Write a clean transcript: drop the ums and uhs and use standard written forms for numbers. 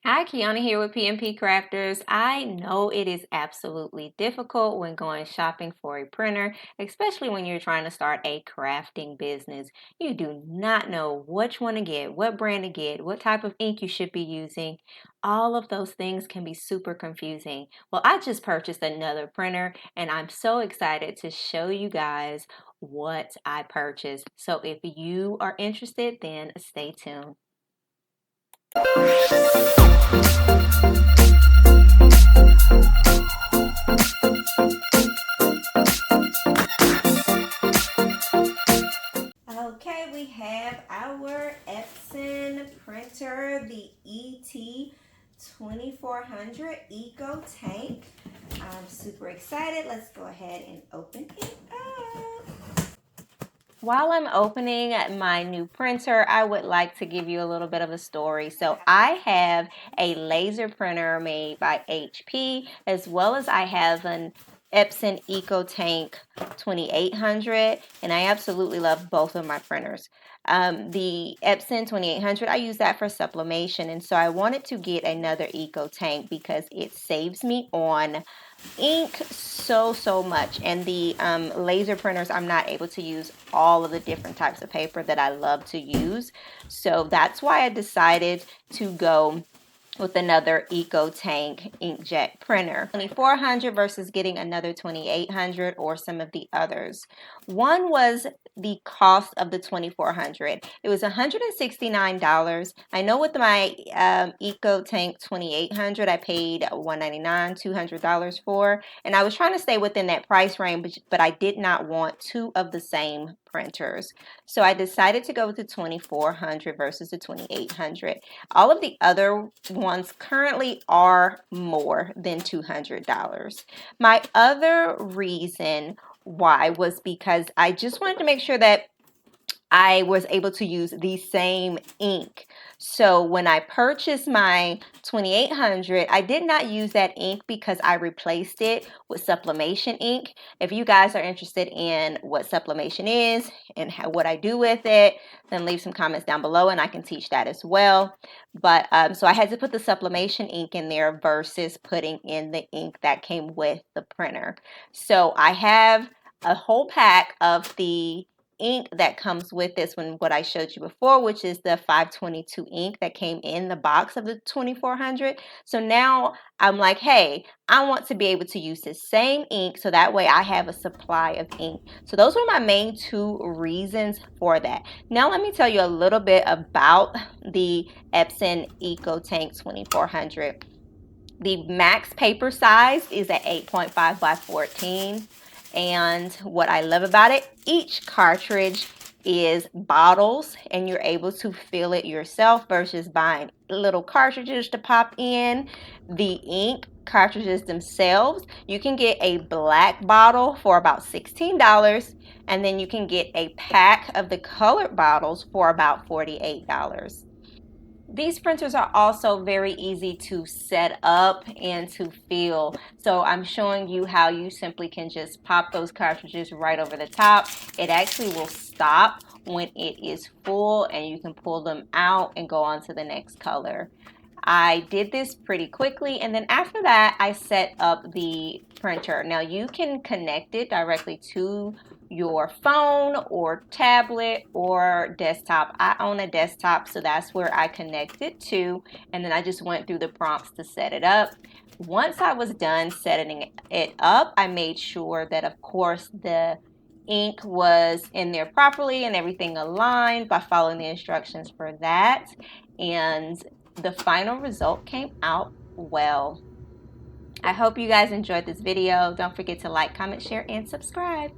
Hi, Kiana here with PMP Crafters. I know it is absolutely difficult when going shopping for a printer, especially when you're trying to start a crafting business. You do not know which one to get, what brand to get, what type of ink you should be using. All of those things can be super confusing. Well, I just purchased another printer and I'm so excited to show you guys what I purchased. So if you are interested, then stay tuned. Okay, we have our Epson printer, the ET2400 Eco Tank. I'm super excited. Let's go ahead and open it up. While I'm opening my new printer, I would like to give you a little bit of a story. So I have a laser printer made by HP, as well as I have an Epson EcoTank 2800, and I absolutely love both of my printers. The Epson 2800, I use that for sublimation, and so I wanted to get another EcoTank because it saves me on ink so much. And the laser printers, I'm not able to use all of the different types of paper that I love to use, so that's why I decided to go with another EcoTank inkjet printer. 2400 versus getting another 2800 or some of the others. One was the cost of the 2400. It was $169. I know with my EcoTank 2800 I paid $199, $200 for, and I was trying to stay within that price range, but I did not want two of the same printers. So I decided to go with the 2400 versus the 2800. All of the other ones currently are more than $200. My other reason why was because I just wanted to make sure that I was able to use the same ink. So when I purchased my 2800, I did not use that ink because I replaced it with sublimation ink. If you guys are interested in what sublimation is and what I do with it, then leave some comments down below and I can teach that as well. But so I had to put the sublimation ink in there versus putting in the ink that came with the printer. So I have a whole pack of the ink that comes with this one, what I showed you before, which is the 522 ink that came in the box of the 2400. So now I'm like, hey, I want to be able to use the same ink so that way I have a supply of ink. So those were my main two reasons for that. Now let me tell you a little bit about the Epson EcoTank 2400. The max paper size is at 8.5 by 14. And what I love about it, each cartridge is bottles and you're able to fill it yourself versus buying little cartridges to pop in. The ink cartridges themselves, you can get a black bottle for about $16, and then you can get a pack of the colored bottles for about $48. These printers are also very easy to set up and to fill. So I'm showing you how you simply can just pop those cartridges right over the top. It actually will stop when it is full and you can pull them out and go on to the next color. I did this pretty quickly, and then after that I set up the printer. Now you can connect it directly to your phone or tablet or desktop. I own a desktop, so that's where I connect it to, and then I just went through the prompts to set it up. Once I was done setting it up, I made sure that of course the ink was in there properly and everything aligned by following the instructions for that, and the final result came out well. I hope you guys enjoyed this video. Don't forget to like, comment, share, and subscribe.